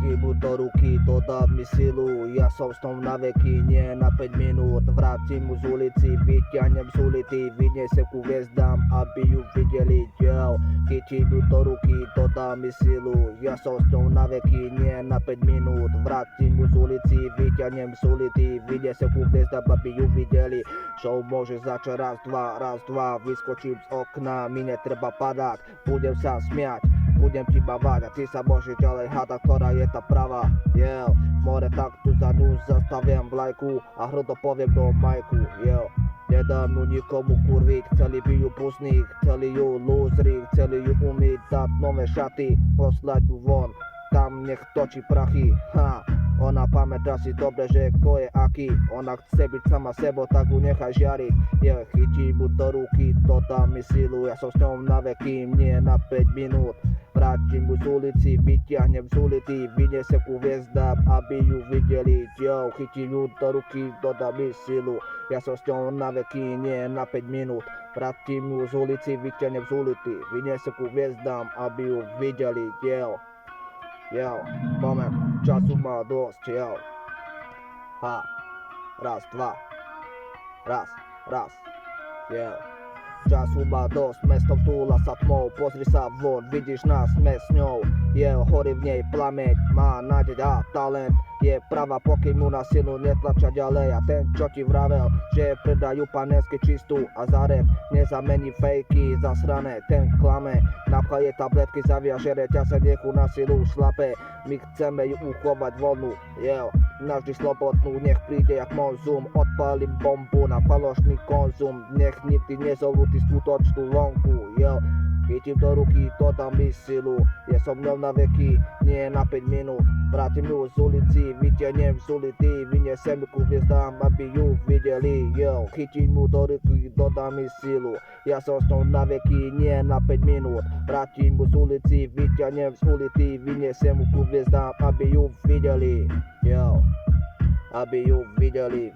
Chytím mu do ruky, to dá mi silu. Ja som s ňou na veky, nie na 5 minút. Vrátim mu z ulici, vyťahnem z ulity, vyniesem ku hviezdám, aby ju videli. Yo, chytím ju do ruky, to dá mi silu. Ja som s ňou na veky, nie na 5 minút. Vrátim mu z ulici, vyťahnem z ulity, vyniesem ku hviezdám, aby ju videli. Show môže začať raz, dva, vyskočím z okna, mi netreba padať, budem sa smiať. Budem ti bavať a ty sa môžeš ďalej hádať, ktorá je tá pravá. Yeah, more tak tu za ňu zastavím vlajku a hrdo poviem do majku. Yeah, nedám ju nikomu kurviť, chceli by ju pusniť, chceli ju lúzri, chceli ju umyť, dať nové šaty, poslať ju von, tam nech točí prachy. Ha, ona pamätá si dobre, že kto je aký. Ona chce byť sama sebou, tak ju nechaj žiariť. Yeah, chytím ju do ruky, to dá mi silu. Ja som s ňou na veky, nie na 5 minút. Vrátim ju z ulici, vyťahnem z ulity, vyniesem ku hviezdám, aby ju videli. Yo, chytím ju do ruky, to dá mi silu. Ja som s ňou na veky, nie na 5 minút. Vrátim ju z ulici, vyťahnem z ulity, vyniesem ku hviezdám, aby ju videli. Yo, moment, času má dosť, yo. Ha, raz, dva, raz, yo. Času má dosť, mesto túla sa tmou, pozri sa von, vidíš nás, sme s ňou. Horí v nej plameň, má nádej a talent, je pravá, pokým mu na silu netlača ďalej. A ten, čo ti vravel, že predajú panensky čistú a za rap nezamení fejky zasrané, ten klame. Napchaje tabletky, zaviaže reťaz, nechu na silu šlape. My chceme ju uchovať voľnú, navždy slobodnú, nech príde jak monzum. Odpálim bombu na falošný konzum, nech nikdy nezovnutí skutočnú vonku. Chytím do ruky, to dá mi silu. Ja som ňou na veky, nie na 5 minút. Vrátim ju z ulici, vyťahnem z ulity, vyniesem ju ku hviezdám, aby ju videli. Chytím ju do ruky, to dá mi silu. Ja som s ňou na veky, nie na 5 minút. Vrátim ju z ulici, vyťahnem z ulity, vyniesem ju ku hviezdám, aby ju videli. Aby ju videli,